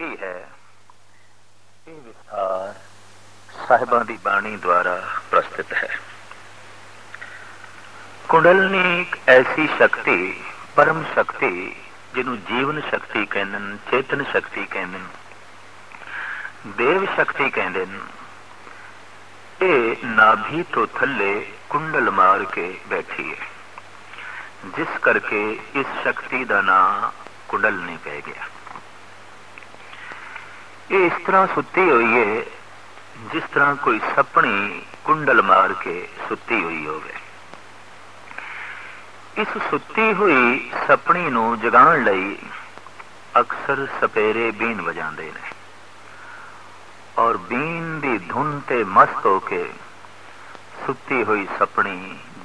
शक्ति है, ये विस्तार साहिबां दी बाणी द्वारा प्रस्तुत है। कुंडलनी एक ऐसी शक्ति, परम शक्ति जिन्हों जीवन शक्ति कहंदे, चेतन शक्ति कहंदे, देव शक्ति कहंदे, ये नाभि तो थले कुंडल मार के बैठी है, जिस करके इस शक्ति का नाम कुंडलनी पै गया। ये इस तरह सुती हुई है जिस तरह कोई सपनी कुंडल मार के सुती हुई होवे। इस सुती हुई सपनी नूं जगाउण लई अक्सर सपेरे बीन वजांदे ने और बीन दी धुन ते मस्त होके सुती हुई सपनी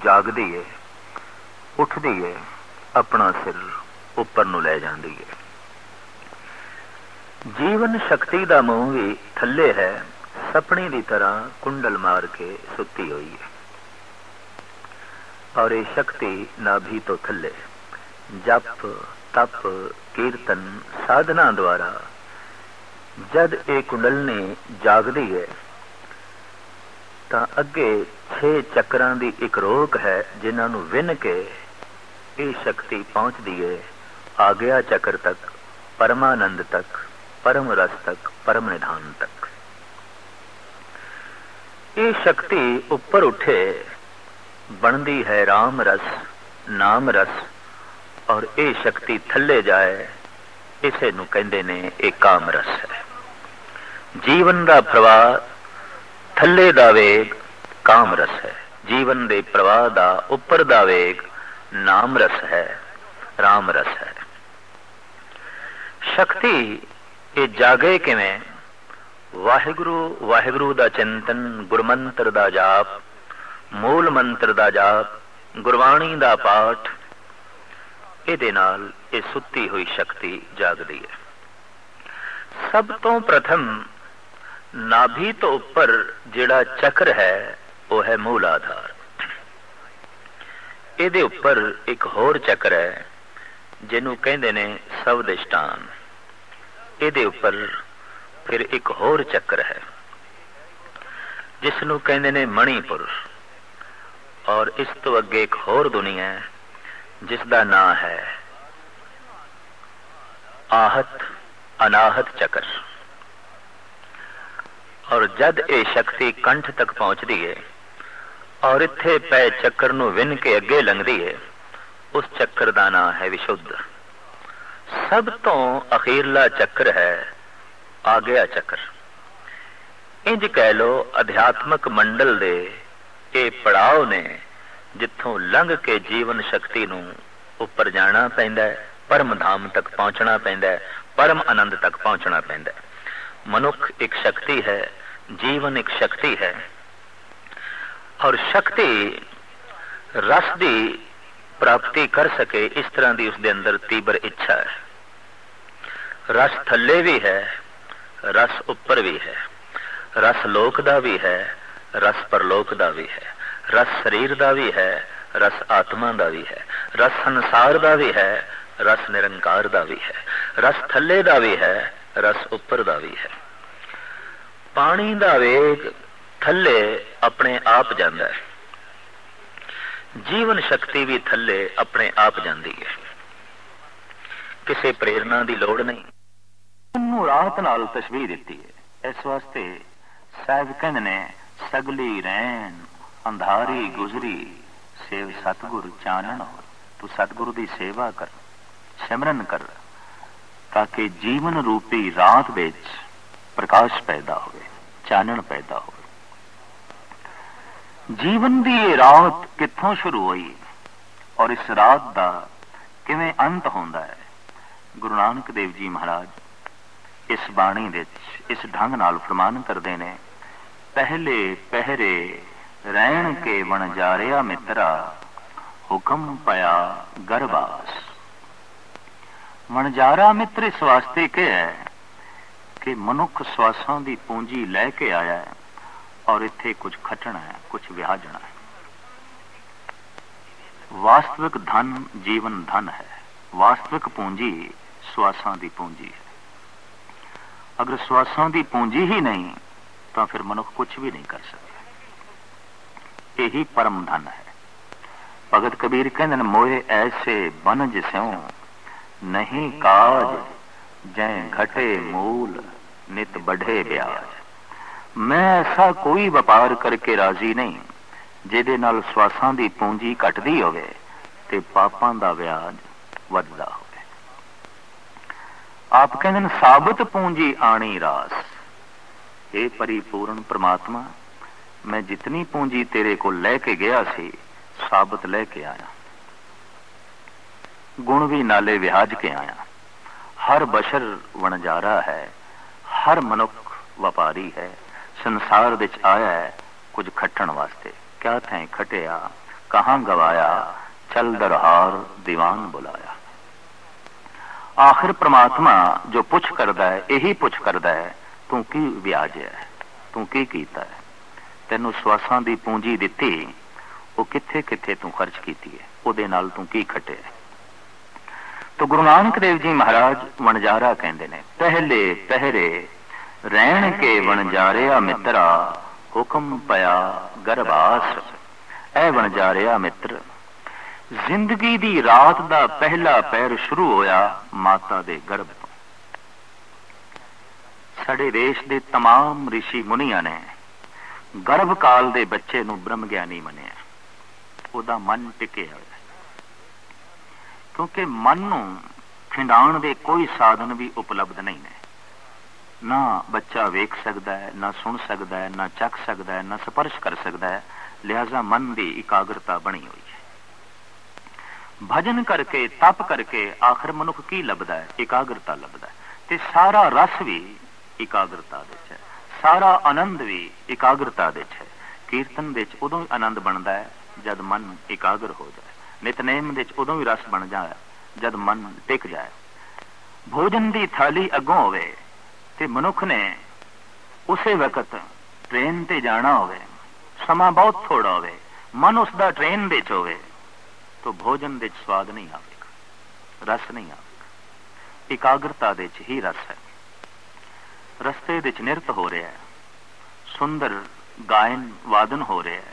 जागदी है, उठदी है, अपना सिर उपर नूं लै जांदी है। जीवन शक्ति दा मूंह भी थल्ले है, सपनी की तरह कुंडल मार के सुती हुई है और ये शक्ति नाभि तो थल्ले जप तप कीर्तन साधना द्वारा जद ये कुंडलनी जागदी है तो अगे 6 चक्रां दी एक रोक है जिन्हां नूं विन के ये शक्ति पहुंचती है आग्या चक्र तक, परमानंद तक, परम रस तक, परम निधान तक। ये शक्ति ऊपर उठे बनती है राम रस, नाम रस, और ये शक्ति थल्ले जाए इसे नूं कहंदे ने एक काम रस है। जीवन का प्रवाह थल्ले दा वेग काम रस है, जीवन के प्रवाह का उपर दा वेग नाम रस है, राम रस है। शक्ति ये जागे किवें? वाहिगुरु वाहिगुरु दा चिंतन, गुरमंत्र दा जाप, मूल मंत्र दा जाप, गुरबाणी दा पाठ, इहदे नाल ये सुती हुई शक्ति जागदी है। सब तो प्रथम नाभि तो उपर जिहड़ा चक्र है वह है मूल आधार। इहदे उपर एक होर चक्र है जिन्हों कहंदे ने सवदिष्टान। इहदे उपर फिर एक होर चक्र है जिसनों कहंदे ने मणिपुर, और इस तो अगे एक होर दुनिया है जिसका नाम है आहत अनाहत चक्र। और जद ये शक्ति कंठ तक पहुंचती है और इत्थे पै चक्र नूं विन के अगे लंघदी है, उस चक्र का नाम है विशुद्ध। सब तो अखीरला चक्र है आग्या चक्र। इंज कह लो अध्यात्मक मंडल दे ये पड़ाव ने जिथों लंघ के जीवन शक्ति नूं उपर जाना पैंदा है, परम धाम तक पहुंचना पैंदा है, परम आनंद तक पहुंचना पैंदा है। मनुख एक शक्ति है, जीवन एक शक्ति है, और शक्ति रस की प्राप्ति कर सके इस तरह की उसके अंदर तीव्र इच्छा है। रस थल्ले भी है, रस उपर भी है, रस लोक दा भी है, रस परलोक दा भी है, रस शरीर दा भी है, रस आत्मा दा भी है, रस संसार दा भी है, रस निरंकार दा भी है, रस थल्ले दा भी है, रस उपर दा भी है। पानी दा वेग थल्ले अपने आप जांदा है, जीवन शक्ति भी थल्ले अपने आप जांदी है, किसी प्रेरणा की लोड़ नहीं। रात नाल तशबीह दी है। इस वास्ते साहब कहंदे ने सगली रैन अंधारी गुजरी सेव सतगुर चानन हो। तू सतगुरु की सेवा कर, सिमरन कर, ताकि जीवन रूपी रात विच प्रकाश पैदा होवे, चानन पैदा होवे। जीवन की ये रात कित्थों शुरू हुई और इस रात का किवें अंत होंदा है? गुरु नानक देव जी महाराज इस बाणी विच इस ढंग नाल फरमान करते ने, पहले पहरे रहन के वणजारिया मित्रा हुक्म पाया गरबास। वणजारा मित्र इस वास्ते के है कि मनुख स्वासां की पूंजी लैके आया है और इत्थे कुछ खटना है, कुछ विहाजना है। वास्तविक धन जीवन धन है, वास्तविक पूंजी स्वासां की पूंजी है। अगर श्वासां की पूंजी ही नहीं तो फिर मनुख कुछ भी नहीं कर सकता। यही परम धन है। भगत कबीर कहते मोए ऐसे बनज स्यों नहीं काज जै घटे मूल नित बढ़े ब्याज। मैं ऐसा कोई व्यापार करके राजी नहीं जिहदे नाल श्वासां दी पूंजी घटदी होवे ते पापां दा ब्याज वधदा होवे। आप कहंदे साबित पूंजी आनी रास। हे परिपूर्ण परमात्मा, मैं जितनी पूंजी तेरे को लैके गया सी साबित लेके आया, गुण भी नाले विहाज के आया। हर बशर वणजारा है, हर मनुख व्यापारी है, संसार विच आया है कुछ खट्टण वास्ते। क्या थे खटिया कहां गवाया, चल दरहार दीवान बुलाया। आखिर परमात्मा जो पुछ करदा है यही पुछ करदा है तू की ब्याज है, तू की कीता है, तेनू श्वासां दी पूंजी दिती वो किथे किथे तू खर्च कीती है, उहदे नाल तू की खटे। तो गुरु नानक देव जी महाराज वणजारा कहंदे ने पहले पहरे रहन के वणजारिया मित्रा हुक्म पया गरबास। ऐ वणजारिया मित्र, जिंदगी दी रात दा पहला पैर शुरू होया माता दे गर्भ तो। साडे देश दे तमाम ऋषि मुनियां ने गर्भ काल दे बच्चे नूं ब्रह्म ज्ञानी मनिया। ओदा मन टिकिया होया क्योंकि मन नूं खिंडाण दे कोई साधन भी उपलब्ध नहीं ने। ना बच्चा वेख सकता है, ना सुन सकता है, ना चख सकता है, ना स्पर्श कर सकता है। लिहाजा मन की एकाग्रता बनी हुई है। भजन करके तप करके आखिर मनुख की लभदा है, एकाग्रता लभदा है। ते सारा रस भी एकाग्रता विच है, सारा आनंद भी एकाग्रता विच है। कीर्तन विच उदों ही आनंद बनता है जब मन एकाग्र हो जाए। नितनेम विच उदों ही रस बन जाए जब मन टिक जाए। भोजन की थाली अगों होवे ते मनुख ने उसे वक्त ट्रेन ते जाना होवे, समा बहुत थोड़ा होवे, मन उसका ट्रेन विच होवे तो भोजन विच स्वाद नहीं आवेगा, रस नहीं आवेगा। एकाग्रता विच ही रस है। रस्ते विच निरत हो रहा है, सुंदर गायन वादन हो रहा है,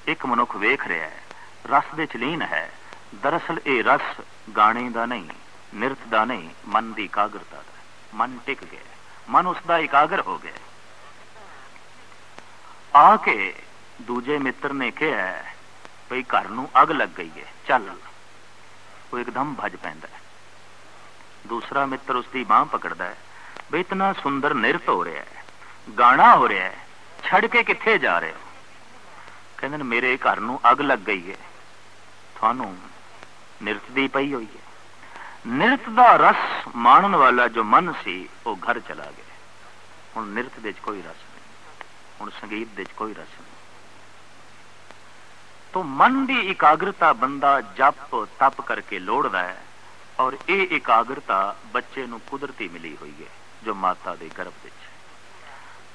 एक मनुख वेख रहा है, रस विच लीन है। दरअसल ये रस गाने का नहीं, निरत का नहीं, मन की एकाग्रता का। मन टिक गया, मन उसका एकाग्र हो गया। आके दूजे मित्र ने कहा भाई घर नूं अग लग गई है, चल। वो एकदम भज पैंदा है। दूसरा मित्र उसकी बांह पकड़ता है, भाई इतना सुंदर निरत हो रहा है, गाना हो रहा है, छड़ के किथे जा रहे हो? कहंदे मेरे घर नूं अग लग गई है, थानू निरत दी पई हुई है। निरत दा रस माणन वाला जो मन सी वो घर चला गया। हुण निरत दे कोई रस नहीं, हुण संगीत दे कोई रस नहीं। तो मन की एकाग्रता बंदा जप तप करके लोड़दा है और ये एकाग्रता बच्चे नूं कुदरती मिली हुई है जो माता दे गर्भ विच है।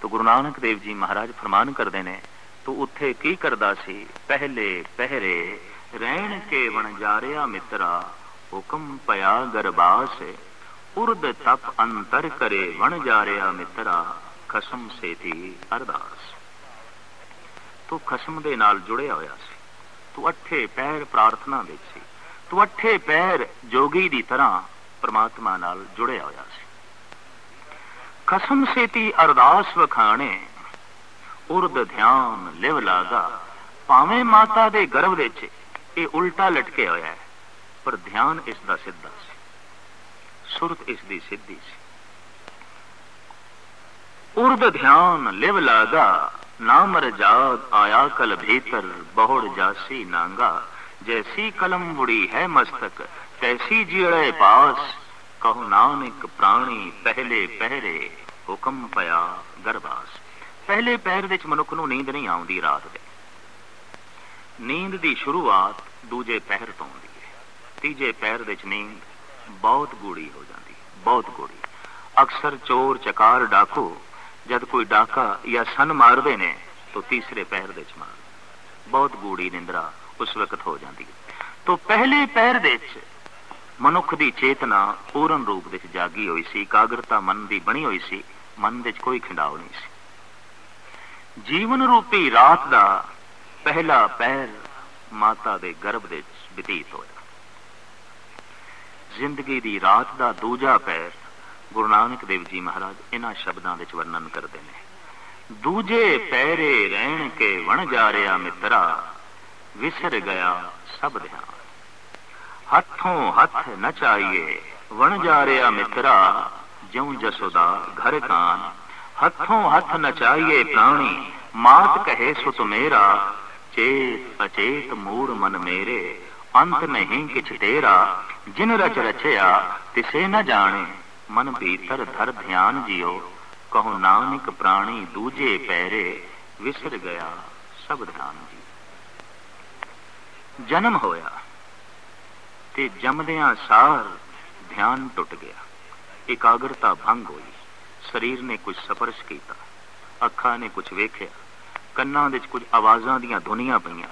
तो गुरु नानक देव जी महाराज फरमान करते ने तो उत्थे की करदा सी, पहले पहरे रहन के वणजारिया मित्रा हुक्म पया गरबास। उर्द तप अंतर करे वणजारिया मित्रा खसम से थी अरदास। तू खसम दे नाल जुड़िया होया सी, तू अठे पैर प्रार्थना विच सी, तू अठे पैर जोगी दी तरह परमात्मा नाल जुड़िया होया सी। खसम से थी अरदास वखाणे उर्द ध्यान लिव लागा। भावें माता दे गर्भ विच ये उल्टा लटके होया है पर ध्यान इसका सीधा सी, सुरत इसकी सीधी सी। उर्द ध्यान लिव लागा नाम रजाद आया कल भीतर बहुड़ जासी नांगा। जैसी कलम बुड़ी है मस्तक तैसी जीड़े पास। कहु नानक प्राणी पहले पहरे हुक्म पया गरबास। पहले पैर विच मनुख नूं नींद नहीं आउंदी रात दे। नींद की शुरुआत दूजे पैर तो होंदी है, तीजे पैर विच नींद बहुत गूढ़ी हो जाती है, बहुत गूढ़ी। अक्सर चोर चकार डाकू जब कोई डाका या सन मारते ने तो तीसरे पैर विच मार, बहुत गूढ़ी निंद्रा उस वक्त हो जाती है। तो पहले पैर विच ਮਨੁੱਖ ਦੀ ਚੇਤਨਾ ਪੂਰਨ ਰੂਪ ਵਿੱਚ ਜਾਗੀ ਹੋਈ ਸੀ, ਇਕਾਗਰਤਾ ਮਨ ਦੀ ਬਣੀ ਹੋਈ ਸੀ, ਮਨ ਵਿੱਚ ਕੋਈ ਖਿੰਡਾਵ ਨਹੀਂ ਸੀ। ਜੀਵਨ ਰੂਪੀ ਰਾਤ ਦਾ ਪਹਿਲਾ ਪਹਿਰ ਮਾਤਾ ਦੇ ਗਰਭ ਵਿੱਚ ਬਤੀਤ ਹੋਇਆ। ਜ਼ਿੰਦਗੀ ਦੀ ਰਾਤ ਦਾ ਦੂਜਾ ਪਹਿਰ ਗੁਰੂ ਨਾਨਕ ਦੇਵ ਜੀ ਮਹਾਰਾਜ ਇਹਨਾਂ ਸ਼ਬਦਾਂ ਵਿੱਚ ਵਰਣਨ ਕਰਦੇ ਨੇ। ਦੂਜੇ ਪਹਿਰੇ ਰਹਿਣ ਕੇ ਵਣ ਜਾ ਰਿਹਾ ਮਿੱਤਰਾ, ਵਿਸਰ ਗਿਆ ਸਭ ਧਿਆਨ। ਹੱਥੋਂ ਹੱਥ ਨਚਾਈਏ ਵਣ ਜਾ ਰਿਹਾ ਮਿੱਤਰਾ, ਜਿਉਂ ਜਸੋਦਾ ਘਰ ਕਾਨ। ਹੱਥੋਂ ਹੱਥ ਨਚਾਈਏ ਪ੍ਰਾਣੀ, ਮਾਤ ਕਹੇ ਸੁਤ ਮੇਰਾ। ਚੇਤ ਅਚੇਤ ਮੂੜ ਮਨ ਮੇਰੇ, ਅੰਤ ਨਹੀਂ ਕਿਛ ਤੇਰਾ। ਜਿਨ ਰਚ ਰਚਿਆ ਤਿਸੇ ਨ ਜਾਣੇ, ਮਨ ਭੀਤਰ ਧਰ ਧਿਆਨ ਜਿਉ। ਕਹੋ ਨਾਨਕ ਪ੍ਰਾਣੀ ਦੂਜੇ ਪਹਿਰੇ, ਵਿਸਰ ਗਿਆ ਸਭ ਧਿਆਨ ਜੀ। ਜਨਮ ਹੋਇਆ ਤੇ ਜੰਮਦਿਆਂ ਸਾਰ ਧਿਆਨ ਟੁੱਟ ਗਿਆ, ਇਕਾਗਰਤਾ ਭੰਗ ਹੋਈ। ਸਰੀਰ ਨੇ ਕੁਝ ਸਪਰਸ਼ ਕੀਤਾ, ਅੱਖਾਂ ਨੇ ਕੁਝ ਵੇਖਿਆ, ਕੰਨਾਂ ਵਿੱਚ ਕੁਝ ਆਵਾਜ਼ਾਂ ਦੀਆਂ ਧੁਨੀਆਂ ਪਈਆਂ,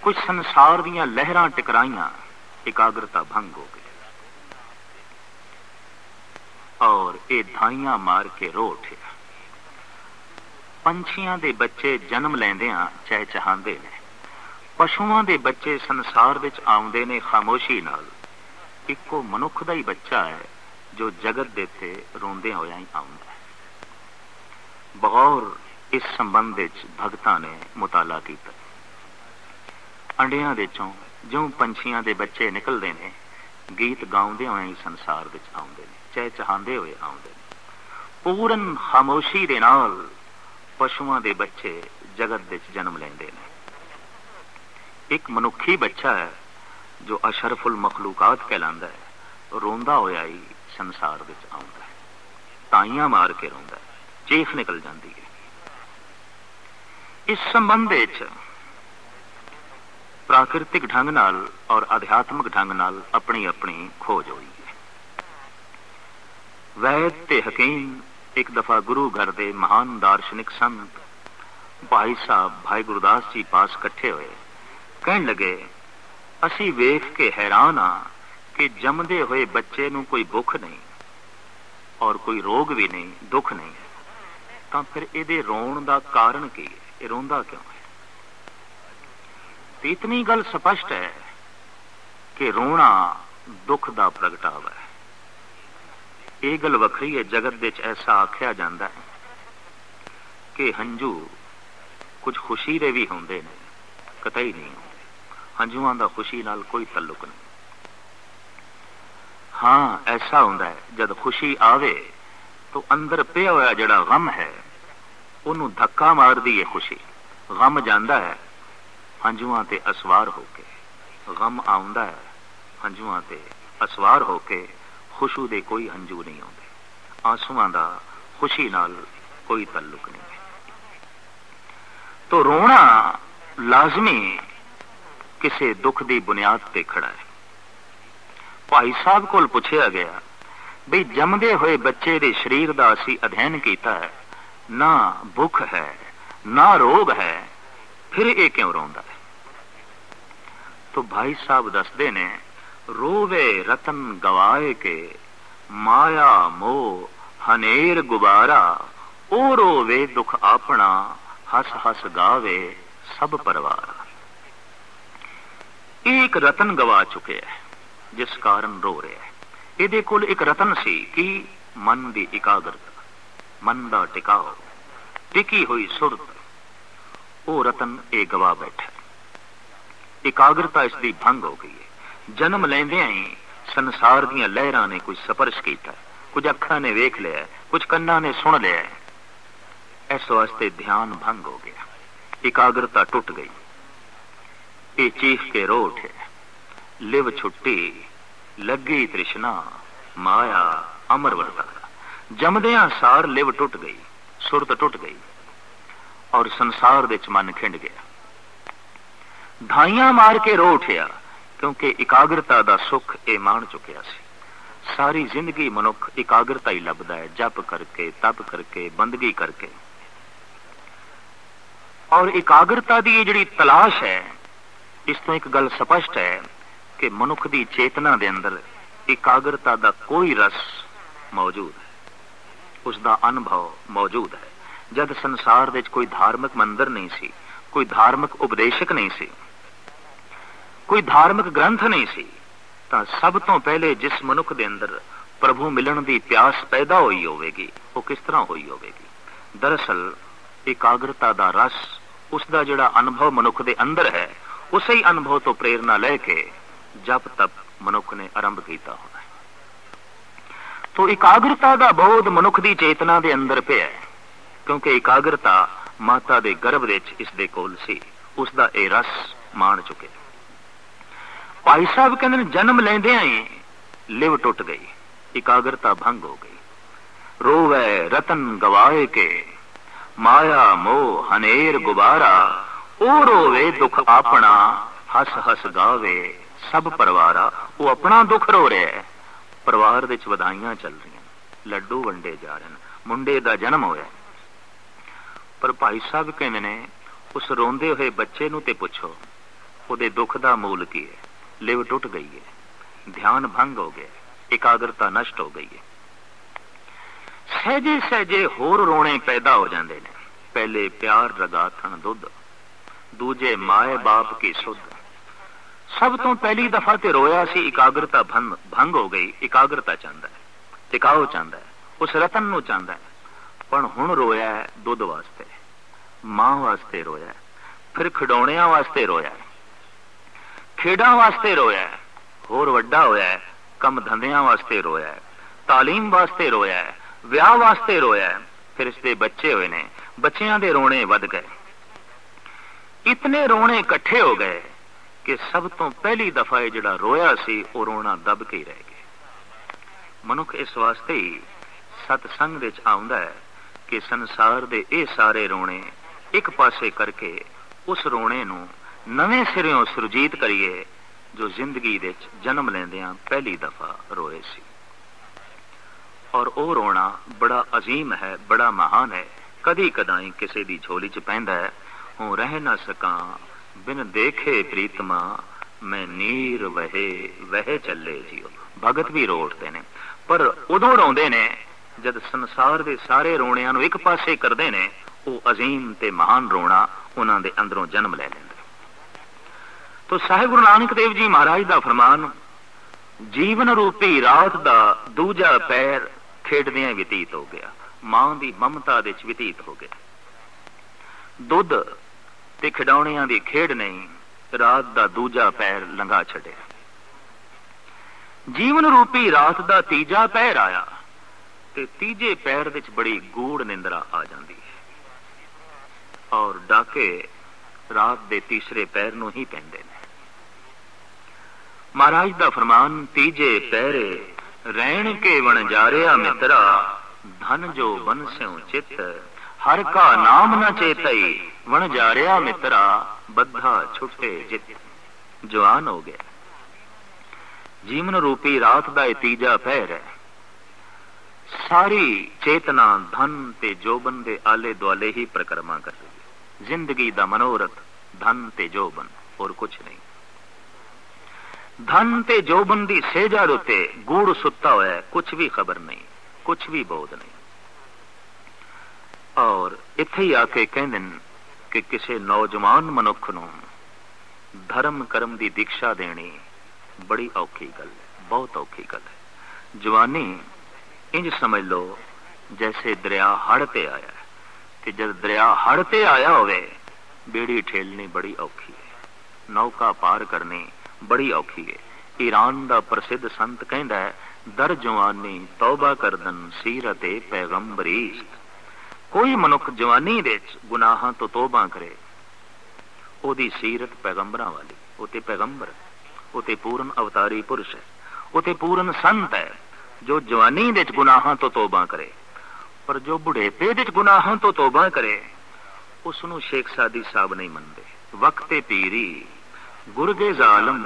ਕੁਝ ਸੰਸਾਰ ਦੀਆਂ ਲਹਿਰਾਂ ਟਕਰਾਈਆਂ, ਇਕਾਗਰਤਾ ਭੰਗ ਹੋ ਗਈ। ਔਰ ਇਹ ਧਾਈਆਂ ਮਾਰ ਕੇ ਰੋ ਉੱਠਿਆ। ਪੰਛੀਆਂ ਦੇ ਬੱਚੇ ਜਨਮ ਲੈਂਦਿਆਂ ਚਹਿਚਹਾਉਂਦੇ ਨੇ, ਪਸ਼ੂਆਂ ਦੇ ਬੱਚੇ ਸੰਸਾਰ ਵਿੱਚ ਆਉਂਦੇ ਨੇ ਖਾਮੋਸ਼ੀ ਨਾਲ। ਇੱਕੋ ਮਨੁੱਖ ਦਾ ਹੀ ਬੱਚਾ ਹੈ ਜੋ ਜਗਤ ਦੇ ਉੱਤੇ ਰੋਂਦਿਆਂ ਹੋਇਆਂ ਹੀ ਆਉਂਦਾ ਹੈ। ਬਗੌਰ ਇਸ ਸੰਬੰਧ ਵਿੱਚ ਭਗਤਾਂ ਨੇ ਮੁਤਾਲਾ ਕੀਤਾ। ਅੰਡਿਆਂ ਦੇ ਚੋਂ ਜਿਉਂ ਪੰਛੀਆਂ ਦੇ ਬੱਚੇ ਨਿਕਲਦੇ ਨੇ, ਗੀਤ ਗਾਉਂਦੇ ਹੋਏ ਹੀ ਸੰਸਾਰ ਵਿੱਚ ਆਉਂਦੇ ਨੇ, ਚਹਿਚਹਾਉਂਦੇ ਹੋਏ ਆਉਂਦੇ ਨੇ। ਪੂਰਨ ਖਾਮੋਸ਼ੀ ਦੇ ਨਾਲ ਪਸ਼ੂਆਂ ਦੇ ਬੱਚੇ ਜਗਤ ਵਿੱਚ ਜਨਮ ਲੈਂਦੇ ਨੇ। ਇੱਕ ਮਨੁੱਖੀ ਬੱਚਾ ਹੈ ਜੋ ਅਸ਼ਰਫੁਲ ਮਖਲੂਕਾਤ ਕਹਿਲਾਂਦਾ ਹੈ, ਰੋਂਦਾ ਹੋਇਆ ਹੀ ਸੰਸਾਰ ਵਿੱਚ ਆਉਂਦਾ ਹੈ। ਤਾਈਆਂ ਮਾਰ ਕੇ ਰੋਂਦਾ ਹੈ, ਚੀਖ ਨਿਕਲ ਜਾਂਦੀ ਹੈ। ਇਸ ਸੰਬੰਧ ਵਿੱਚ ਪ੍ਰਾਕਿਰਤਿਕ ਢੰਗ ਨਾਲ ਔਰ ਅਧਿਆਤਮਿਕ ਢੰਗ ਨਾਲ ਆਪਣੀ ਆਪਣੀ ਖੋਜ ਹੋਈ ਹੈ। ਵੈਦ ਤੇ ਹਕੀਮ ਇੱਕ ਦਫਾ ਗੁਰੂ ਘਰ ਦੇ ਮਹਾਨ ਦਾਰਸ਼ਨਿਕ ਸੰਤ ਭਾਈ ਸਾਹਿਬ ਭਾਈ ਗੁਰਦਾਸ ਜੀ ਪਾਸ ਇਕੱਠੇ ਹੋਏ। ਕਹਿਣ ਲੱਗੇ, ਅਸੀਂ ਵੇਖ ਕੇ ਹੈਰਾਨ ਹਾਂ ਕਿ ਜੰਮਦੇ ਹੋਏ ਬੱਚੇ ਨੂੰ ਕੋਈ ਭੁੱਖ ਨਹੀਂ ਔਰ ਕੋਈ ਰੋਗ ਵੀ ਨਹੀਂ, ਦੁੱਖ ਨਹੀਂ, ਤਾਂ ਫਿਰ ਇਹਦੇ ਰੋਣ ਦਾ ਕਾਰਨ ਕੀ ਹੈ? ਇਹ ਰੋਂਦਾ ਕਿਉਂ ਹੈ? ਤੇ ਇਤਨੀ ਗੱਲ ਸਪਸ਼ਟ ਹੈ ਕਿ ਰੋਣਾ ਦੁੱਖ ਦਾ ਪ੍ਰਗਟਾਵਾ ਹੈ। ਇਹ ਗੱਲ ਵੱਖਰੀ ਹੈ, ਜਗਤ ਵਿੱਚ ਐਸਾ ਆਖਿਆ ਜਾਂਦਾ ਹੈ ਕਿ ਹੰਝੂ ਕੁਝ ਖੁਸ਼ੀ ਦੇ ਵੀ ਹੁੰਦੇ ਨੇ, ਕਤਈ ਨਹੀਂ ਹੁੰਦੇ। ਹੰਝੂਆਂ ਦਾ ਖੁਸ਼ੀ ਨਾਲ ਕੋਈ ਤਾਲੁਕ ਨਹੀਂ। ਹਾਂ, ਐਸਾ ਹੁੰਦਾ ਹੈ ਜਦ ਖੁਸ਼ੀ ਆਵੇ ਤਾਂ ਅੰਦਰ ਪਿਆ ਹੋਇਆ ਜਿਹੜਾ ਗਮ ਹੈ ਉਹਨੂੰ ਧੱਕਾ ਮਾਰਦੀ ਹੈ ਖੁਸ਼ੀ। ਗਮ ਜਾਂਦਾ ਹੈ ਹੰਝੂਆਂ ਤੇ ਅਸਵਾਰ ਹੋ ਕੇ, ਗਮ ਆਉਂਦਾ ਹੈ ਹੰਝੂਆਂ ਤੇ ਅਸਵਾਰ ਹੋ ਕੇ। ਖੁਸ਼ੂ ਦੇ ਕੋਈ ਹੰਝੂ ਨਹੀਂ ਆਉਂਦੇ, ਆਂਸੂਆਂ ਦਾ ਖੁਸ਼ੀ ਨਾਲ ਕੋਈ ਤਾਲੁਕ ਨਹੀਂ ਹੈ। ਤੋ ਰੋਣਾ ਲਾਜ਼ਮੀ ਕਿਸੇ ਦੁੱਖ ਦੀ ਬੁਨਿਆਦ ਤੇ ਖੜਾ ਹੈ। ਭਾਈ ਸਾਹਿਬ ਕੋਲ ਪੁੱਛਿਆ ਗਿਆ, ਬਈ ਜੰਮਦੇ ਹੋਏ ਬੱਚੇ ਦੇ ਸਰੀਰ ਦਾ ਅਸੀਂ ਅਧਿਐਨ ਕੀਤਾ ਹੈ, ਨਾ ਭੁੱਖ ਹੈ ਨਾ ਰੋਗ ਹੈ, ਫਿਰ ਇਹ ਕਿਉਂ ਰੋਂਦਾ ਹੈ? ਤੋ ਭਾਈ ਸਾਹਿਬ ਦੱਸਦੇ ਨੇ, ਰੋਵੇ ਰਤਨ ਗਵਾਏ ਕੇ, ਮਾਇਆ ਮੋਹ ਹਨੇਰ ਗੁਬਾਰਾ। ਉਹ ਰੋਵੇ ਦੁੱਖ ਆਪਣਾ, ਹੱਸ ਹੱਸ ਗਾਵੇ ਸਭ ਪਰਿਵਾਰ। ਇਹ ਇੱਕ ਰਤਨ ਗਵਾ ਚੁੱਕਿਆ ਹੈ ਜਿਸ ਕਾਰਨ ਰੋ ਰਿਹਾ ਹੈ। ਇਹਦੇ ਕੋਲ ਇੱਕ ਰਤਨ ਸੀ ਕਿ ਮਨ ਦੀ ਇਕਾਗਰਤਾ, ਮਨ ਦਾ ਟਿਕਾਓ, ਟਿਕੀ ਹੋਈ ਸੁਰਤ। ਉਹ ਰਤਨ ਇਹ ਗਵਾ ਬੈਠਾ। ਇਕਾਗਰਤਾ ਇਸ ਦੀ ਭੰਗ ਹੋ ਗਈ ਹੈ। ਜਨਮ ਲੈਂਦਿਆਂ ਹੀ ਸੰਸਾਰ ਦੀਆਂ ਲਹਿਰਾਂ ਨੇ ਕੁਝ ਸਪਰਸ਼ ਕੀਤਾ, ਕੁਝ ਅੱਖਾਂ ਨੇ ਵੇਖ ਲਿਆ, ਕੁਝ ਕੰਨਾਂ ਨੇ ਸੁਣ ਲਿਆ। ਇਸ ਵਾਸਤੇ ਧਿਆਨ ਭੰਗ ਹੋ ਗਿਆ, ਇਕਾਗਰਤਾ ਟੁੱਟ ਗਈ। ਇਹ ਚੀਖ ਕੇ ਰੋ ਉੱਠੇ, ਲਿਵ ਛੁੱਟੀ ਲੱਗੀ ਤ੍ਰਿਸ਼ਨਾ, ਮਾਇਆ ਅਮਰ ਵਰਤਾਰਾ। ਜੰਮਦਿਆਂ ਸਾਰ ਲਿਵ ਟੁੱਟ ਗਈ, ਸੁਰਤ ਟੁੱਟ ਗਈ ਔਰ ਸੰਸਾਰ ਵਿੱਚ ਮਨ ਖਿੰਡ ਗਿਆ। ਧਾਈਆਂ ਮਾਰ ਕੇ ਰੋ ਉੱਠਿਆ ਕਿਉਂਕਿ ਇਕਾਗਰਤਾ ਦਾ ਸੁੱਖ ਇਹ ਮਾਣ ਚੁੱਕਿਆ ਸੀ। ਸਾਰੀ ਜ਼ਿੰਦਗੀ ਮਨੁੱਖ ਇਕਾਗਰਤਾ ਹੀ ਲੱਭਦਾ ਹੈ, ਜਪ ਕਰਕੇ, ਤਪ ਕਰਕੇ, ਬੰਦਗੀ ਕਰਕੇ। ਔਰ ਇਕਾਗਰਤਾ ਦੀ ਇਹ ਜਿਹੜੀ ਤਲਾਸ਼ ਹੈ, ਇਸ ਤੋਂ ਇੱਕ ਗੱਲ ਸਪਸ਼ਟ ਹੈ कि मनुख की चेतना के अंदर एकाग्रता का कोई रस मौजूद है, उसका अनुभव मौजूद है। जब संसार विच कोई धार्मिक मंदिर नहीं सी, कोई धार्मिक उपदेशक नहीं सी, कोई धार्मिक ग्रंथ नहीं सी, तां सब तो पहले जिस मनुख के अंदर प्रभु मिलन की प्यास पैदा हुई होगी, वो किस तरह हुई होगी? दरअसल एकाग्रता का रस, उसका जिहड़ा अनुभव मनुख के अंदर है, उसे ही अनुभव तो प्रेरणा लैके जब तक मनुख ने आरंभ किया होना है। तो एकाग्रता का बोध मनुख की चेतना के अंदर पे है, क्योंकि एकाग्रता माता के गर्भ विच इसदे कोल सी, उसका यह रस मान चुके। भाई साहब कहते जन्म लेंदियां ही लिव टुट गई, एकाग्रता भंग हो गई। रोवे रतन गवाए के, माया मोह हनेर गुबारा, ओ रोवे दुख अपना, हस हस गावे सब परवारा। वो अपना दुख रो रहा है, परिवार विच वधाइयां चल रही, लड्डू वंडे जा रहे हैं, मुंडे का जन्म होया। पर भाई साहब कहते ने उस रोंदे हुए बच्चे नूं ते पुछो उहदे दुख का मूल की है। लिव टुट गई है, ध्यान भंग हो गया, एकाग्रता नष्ट हो गई है। सहजे सहजे होर रोने पैदा हो जाते हैं। पहले प्यार रगाथन दुध, दूजे माए बाप की सुध। सब तो पहली दफा ते रोया सी, एकाग्रता भंग हो गई। एकाग्रता चाहता है, टिकाओ चाहता है, उस रतन नूं चाहता है, पर हुण रोया है दुध वास्ते, मां वास्ते रोया है, फिर खिडौणियां वास्ते रोया है, खेडां वास्ते रोया है, होर वड्डा होया है, कम धंधियां वास्ते रोया है, तालीम वास्ते रोया है, विआह वास्ते रोया है, फिर इसके बच्चे हुए ने, बच्चियां दे रोने वध गए। इतने रोने इकट्ठे हो गए कि सब तो पहली दफा जिहड़ा रोया सी वो रोना दब के ही रह गया। मनुख इस वास्ते ही सतसंग विच आउंदा है कि संसार दे ये सारे रोने एक पासे करके उस रोने नूं नवें सिरों सुरजीत करिए जो जिंदगी विच जन्म लेंदियां पहली दफा रोए सी। और वो रोना बड़ा अजीम है, बड़ा महान है। कदी कदाई किसी दी झोली च पैंदा है, हूं रह न सका बिन देखे प्रीतमा, मैं नीर वहे वह चले जियो। भगत भी रो उठते ने, पर उदों रोंदे ने जद संसार दे सारे रोणियां नूं एक पासे करदे ने, वो अजीम ते महान रोना उन्हां दे अंदरों जन्म ले लैंदा। तो साहिब गुरु नानक देव जी महाराज का फरमान, जीवन रूपी रात का दूजा पैर खेडदियां व्यतीत हो गया, मां की ममता विच व्यतीत हो गया। दुध ते खिडौणियां की खेड नहीं, रात का दूजा पैर लंघा छड़िया। जीवन रूपी रात का तीजा पैर आया ते तीजे पैर विच बड़ी गूढ़ निंद्रा आ जाती है और डाके रात के तीसरे पैर नूं ही पैंदे ने। महाराज का फरमान, तीजे पैरे रैण के वणजारिया मित्रा, धन जो बन स्यों चित, हर का नाम न चेतई, वणजारिया मित्रा, बद्धा छुटे जित। जवान हो गया। जीवन रूपी रात का तीजा पैर है। सारी चेतना धन ते जोबन दे आले दुआले ही परिक्रमा कर रही है। जिंदगी का मनोरथ धन ते जोबन और कुछ नहीं। धन ते जोबन दी सेजा उत्ते गूढ़ सुता हुआ है, कुछ भी खबर नहीं, कुछ भी बोध नहीं। और इत्थे ही आके कहंदे कि किसी नौजवान मनुख नूं धर्म कर्म की दीक्षा देनी बड़ी औखी गल है, बहुत औखी गल है। जवानी इंज समझ लो जैसे दरिया हड़ ते आया है, कि जब दरिया हड़ ते आया होवे बेड़ी ठेलनी बड़ी औखी है, नौका पार करनी बड़ी औखी है। ईरान का प्रसिद्ध संत कहता है, दर जवानी तौबा करदन सीरते पैगंबरी। कोई मनुख जवानी विच गुनाहां तो तौबा करे, ओदी सीरत पैगंबरां वाली, ओते पैगंबर, ओते पूर्ण अवतारी पुरुष है, ओते पूर्ण संत है जो जवानी विच गुनाहां तो तौबा करे। पर जो बुढ़ेपे विच गुनाहां तो तौबा करे उसनू शेख सादी साहब नहीं मनते। वक्ते पीरी गुरगे जालम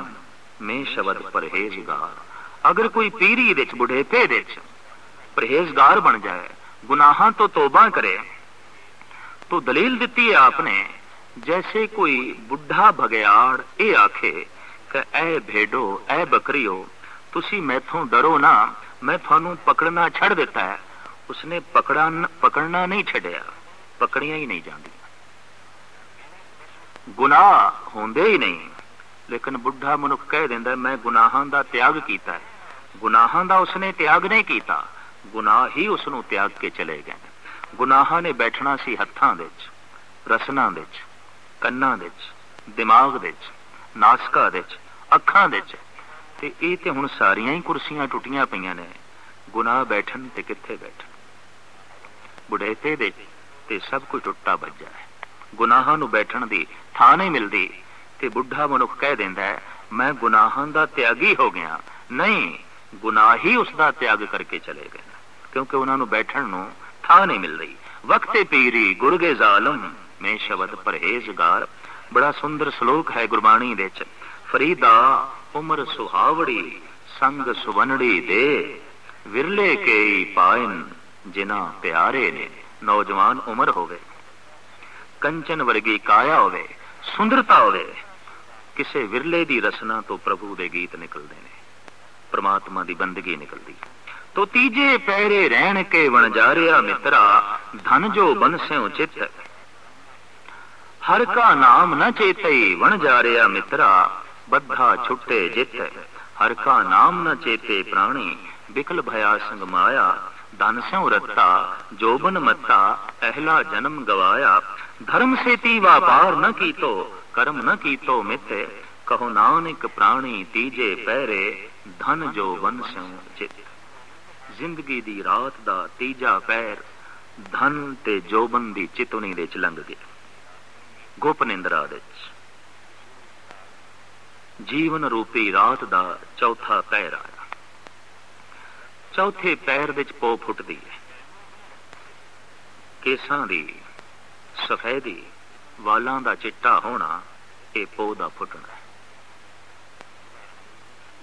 में शब्द परहेजगार। अगर कोई पीरी विच बुढ़ेपे विच परहेजगार बन जाए, गुनाहां तो तौबा करे, तो दलील दी है आपने, जैसे कोई बुढ़ा भगयाड़ ये आखे कि ऐ भेडो ऐ बकरियो तुसी मैथों डरो ना, मैं थानू पकड़ना छड़ दिता है। उसने पकड़ना नहीं छड़िया, पकड़िया ही नहीं जाती। गुनाह होंदे ही नहीं, लेकिन बुढ़ा मनुख कह दिंदा मैं गुनाहां दा त्याग कीता है। गुनाहां दा उसने त्याग नहीं कीता, गुनाह ही उसनू त्याग के चले गए। गुनाहां ने बैठना सी हत्थां दे विच, रसना दे विच, ਕੰਨਾਂ ਦੇ ਵਿੱਚ, ਦਿਮਾਗ ਦੇ ਵਿੱਚ, ਨਾਸਕਾ ਦੇ ਵਿੱਚ, ਅੱਖਾਂ ਦੇ ਵਿੱਚ, ਤੇ ਇਹ ਤੇ ਹੁਣ ਸਾਰੀਆਂ ਹੀ ਕੁਰਸੀਆਂ ਟੁੱਟੀਆਂ ਪਈਆਂ ਨੇ। ਗੁਨਾਹ ਬੈਠਣ ਤੇ ਕਿੱਥੇ ਬੈਠਣ? ਬੁਢੇਪੇ ਦੇ ਤੇ ਸਭ ਕੁਝ ਟੁੱਟਾ ਵੱਜਾ ਹੈ। ਗੁਨਾਹਾਂ ਨੂੰ ਬੈਠਣ ਦੀ ਥਾਂ ਨਹੀਂ ਮਿਲਦੀ ਤੇ ਬੁੱਢਾ ਮਨੁੱਖ ਕਹਿ ਦਿੰਦਾ ਹੈ ਮੈਂ ਗੁਨਾਹਾਂ ਦਾ ਤਿਆਗੀ ਹੋ ਗਿਆ। ਨਹੀਂ, ਗੁਨਾਹ ਹੀ ਉਸ ਦਾ ਤਿਆਗ ਕਰਕੇ ਚਲੇ ਗਏ, ਕਿਉਂਕਿ ਉਹਨਾਂ ਨੂੰ ਬੈਠਣ ਨੂੰ ਥਾਂ ਨਹੀਂ ਮਿਲ ਰਹੀ। ਵਕਤੇ ਪੀਰੀ ਗੁਰਗੇ ਜ਼ਾਲਮ में शब्द परहेजगार। बड़ा सुंदर श्लोक है गुरबाणी दे च। फरीदा उम्र सुहावड़ी संग सुवनड़ी दे, विरले के पायन जिना प्यारे ने। नौजवान उम्र होवे, कंचन वर्गी काया होवे, सुंदरता होवे, किसे विरले दी रसना तो प्रभु दे गीत निकलते ने, परमात्मा दी बंदगी निकलती। तो तीजे पैरे रहन के वणजारिया मित्रा, धन जो बनस्यों चित, हर का नाम न चेतई वण जा रहा मित्रा, बद्धा छुट्टे जित। हर का नाम न चेते प्राणी, बिकल भया संग माया। धन स्यों रत्ता जोबन मत्ता, अहला जन्म गवाया। धर्म से ती व्यापार न कीतो, कर्म न कीतो मित। कहो नानक प्राणी तीजे पैरे, धन जो वन स्यों चित। जिंदगी दी रात दा तीजा पैर धन ते जोबन दी चितवनी दे च लंघ गया। गोपनिंद्रा दे जीवन रूपी रात दा चौथा पैर आया। चौथे पैर दे पो फुटदी है। केसां दी सफेदी, वालां दा चिट्टा होना, ये पो दा फुटना।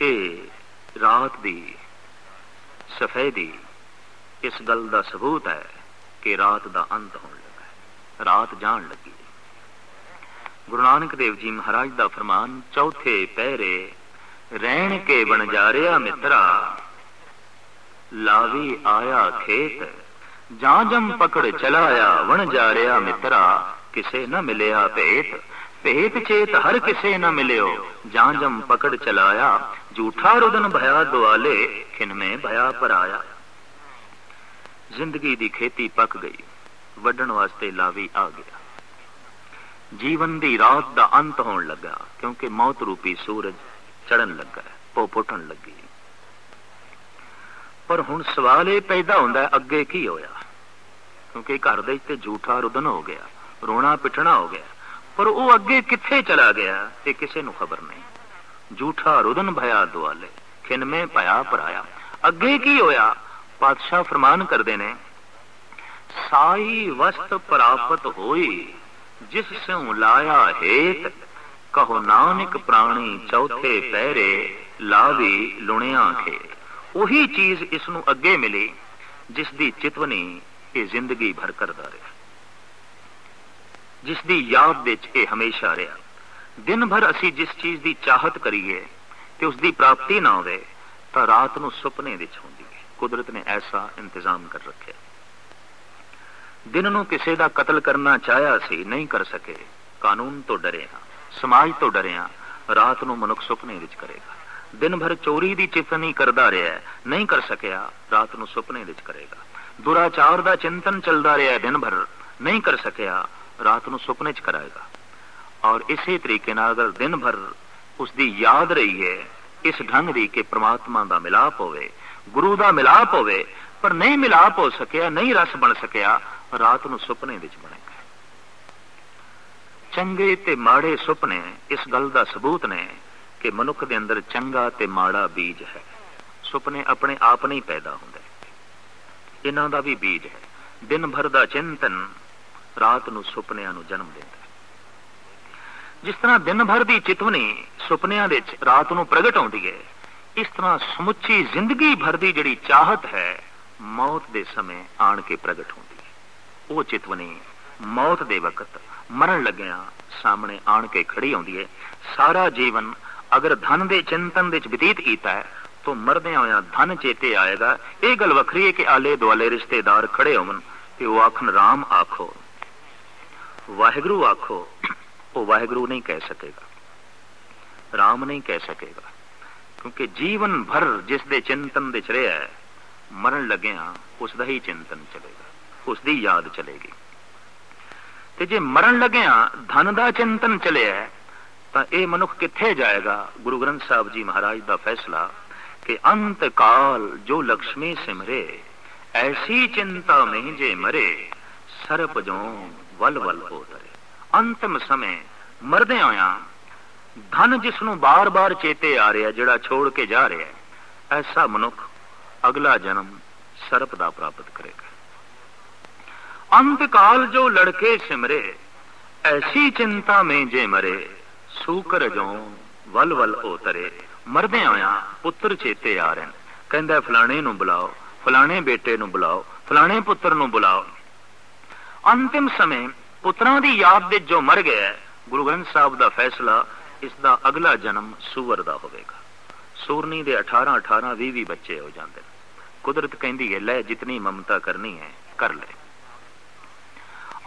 ये रात दी सफेदी इस गल दा सबूत है कि रात दा अंत होने लगा, रात जान लगी। गुरु नानक देव जी महाराज दा फरमान, चौथे पैरे रहन के बनजारिया मित्रा, लावी आया खेत, जां जम पकड़ चलाया वन जा रहा मित्रा। किसे न मिलया भेत, भेत चेत हर किसे न मिलियो, जां जम पकड़ चलाया। झूठा रुदन भया दुआले, खिन में भया पर आया। जिंदगी दी खेती पक गई, वड्डण वास्ते लावी आ गया। जीवन दी रात दा अंत होने लगा, क्योंकि मौत रूपी सूरज चढ़न लगा, पो फुटन लगी। पर हुण सवाल ये पैदा होंदा अगे की होया, क्योंकि घर दे ते झूठा रुदन हो गया, रोना पिटना हो गया, पर वो अगे किथे चला गया ते किसे नूं खबर नहीं। झूठा रुदन भया दुआले, खिन में भया पराया। अगे की होया? पातशाह फरमान करदे ने, साई वस्त प्राप्त होई जिस स्यों लाया हेत। कहो नानक प्राणी चौथे पैरे, लावी लुणिया खेत। वही चीज इसनू अगे मिली जिसदी चितवनी ये जिंदगी भर करदा रहा, जिसदी याद विच ये हमेशा रहा। दिन भर असी जिस चीज की चाहत करिए ते उसकी प्राप्ति ना होवे तां रात नूं सुपने विच हुंदी है। कुदरत ने ऐसा इंतजाम कर रखा। दिन नूं किसे दा कतल करना चाहया सी, नहीं कर सके, कानून तो डरे हां, समाज तो डरे हां। रात नूं मनुख सुपने विच करेगा। दिन भर चोरी दी चिंतनी करदा रहा, नहीं कर सकिया, रात नूं सुपने विच करेगा। दुराचार दा चिंतन चलदा रहा, दिन भर नहीं कर सकिया, रात नूं सुपने च कराएगा। और इसी तरीके नाल अगर दिन भर उसकी याद रही है इस ढंग दी कि परमात्मा दा मिलाप होवे, गुरु दा मिलाप होवे, पर नहीं मिलाप हो सकिया, नहीं रस बन सकिया, रात नूं सुपने विच बनेगा। चंगे ते माड़े सुपने इस गल दा सबूत ने कि मनुख दे अंदर चंगा ते माड़ा बीज है। सुपने अपने आप नहीं पैदा होंदे, इन्हां दा भी बीज है। दिन भर दा चिंतन रात नूं सुपनियां नूं जन्म दिंदा है। जिस तरह दिन भर दी चितवनी सुपनियां दे विच रात नूं प्रगट होंदी है, इस तरह समुची जिंदगी भर दी जिहड़ी चाहत है मौत दे समय आण के प्रगट होंदी है। वो चितवनी मौत दे वक्त मरण लग्या सामने आण के खड़ी होंदी है। सारा जीवन अगर धन के चिंतन विच व्यतीत किया है तो मरदे होया धन चेते आएगा। ये गल वखरी है कि आले दुआले रिश्तेदार खड़े होवन ते वो आखन राम आखो, वाहिगुरु आखो, वो वाहिगुरु नहीं कह सकेगा, राम नहीं कह सकेगा, क्योंकि जीवन भर जिस दे चिंतन विच रहा है मरण लग्या उसका ही चिंतन चलेगा, उसकी याद चलेगी। ते जे मरण लग्या धन का चिंतन चले तो यह मनुख किथे जाएगा। गुरु ग्रंथ साहब जी महाराज का फैसला कि अंत काल जो लक्ष्मी सिमरे, ऐसी चिंता में जे मरे, सरप जो वल वल हो तरे। अंतिम समय मरदे होया धन जिसनों बार बार चेते आ रहा, जिहड़ा छोड़ के जा रहा है, ऐसा मनुख अगला जन्म सरप दा प्राप्त करेगा। अंत काल जो लड़के सिमरे, ऐसी चिंता में जे मरे, सूकर जो वल वल उतरे। मरदे होया पुत्र चेते आ रहे, कहंदा फलाणे नूं बुलाओ, फलाणे बेटे नूं बुलाओ, फलाणे पुत्र नूं बुलाओ। अंतिम समय पुत्रां दी याद दे जो मर गया, गुरु ग्रंथ साहब दा फैसला इसदा अगला जन्म सूअर दा होवेगा। सूरनी दे 18-18, 20 बच्चे हो जाते। कुदरत कहती है ले जितनी ममता करनी है कर ले।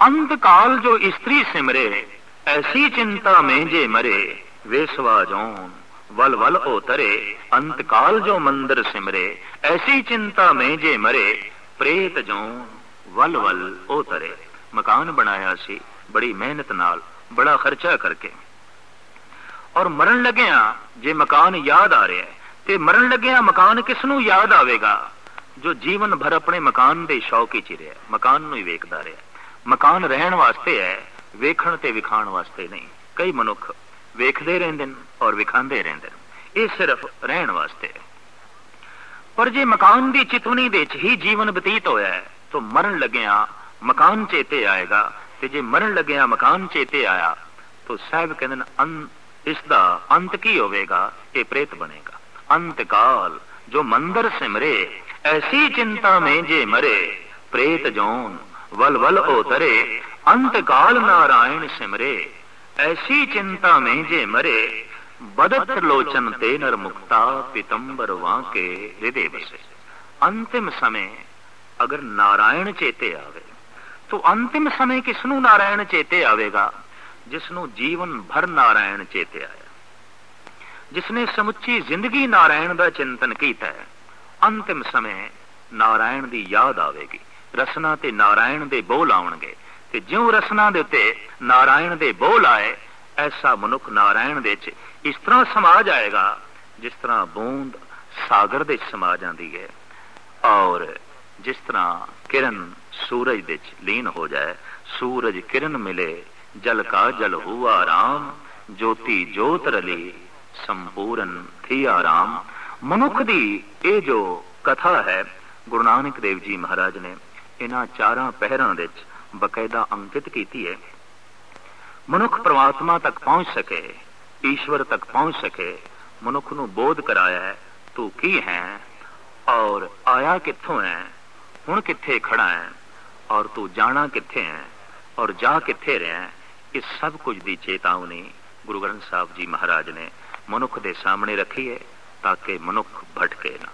अंत काल जो स्त्री सिमरे, ऐसी चिंता में जे मरे, वेसवा जौन वल वल उतरे। अंत काल जो मंदिर सिमरे, ऐसी चिंता में जे मरे, प्रेत जौन वल वल उतरे। मकान बनाया सी बड़ी मेहनत नाल, बड़ा खर्चा करके, और मरण लग्या जे मकान याद आ रहा है, ते मरण लग्या मकान किसनू याद आवेगा? जो जीवन भर अपने मकान दे शौक ही रहा, मकान नूं ही वेखदा रहा। मकान रहन वास्ते है, वेखण ते विखाण वास्ते नहीं। कई मनुख वेखदे रहिंदे और विखांदे रहिंदे, ये सिर्फ रहन वास्ते है। पर जे मकान दी चितवनी दे च ही जीवन बतीत होया है तो मरण लग्या मकान चेते आएगा। ते जे मरण लग्या मकान चेते आया तो साहब कहंदे इसदा अंत की होवेगा? ये प्रेत बनेगा। अंत काल जो मंदिर सिमरे, ऐसी चिंता में जे मरे, प्रेत जौन वल वल उतरे। अंत काल नारायण सिमरे, ऐसी चिंता में जे मरे, बदत लोचन ते नर मुक्ता, पीतंबर वांके हृदय बसे। अंतिम समय अगर नारायण चेते आवे तो अंतिम समय किसनू नारायण चेते आवेगा? जिसनू जीवन भर नारायण चेते आया, जिसने समुची जिंदगी नारायण का चिंतन किया है। अंतिम समय नारायण की याद आवेगी, रसना ते नारायण दे बोल आउणगे। ते ज्यों रसना दे उत्ते नारायण दे बोल आए, ऐसा मनुख नारायण दे च इस तरह समा जाएगा जिस तरह बूंद सागर दे समा जाती है, और जिस तरह किरण सूरज दे च लीन हो जाए। सूरज किरण मिले, जल का जल हुआ राम, ज्योति जोत रली, संपूर्ण थिया राम। मनुख दी ये जो कथा है, गुरु नानक देव जी महाराज ने इन्हां 4 पहरां दे च बकायदा अंकित की है। मनुख परमात्मा तक पहुंच सके, ईश्वर तक पहुंच सके, मनुख नूं बोध कराया है तू की है और आया कित्थों है, हुण कित्थे खड़ा है और तू जाना कित्थे है और जा कित्थे रहा है। इस सब कुछ दी चेतावनी गुरु ग्रंथ साहब जी महाराज ने मनुख दे सामने रखी है ताकि मनुख भटके ना।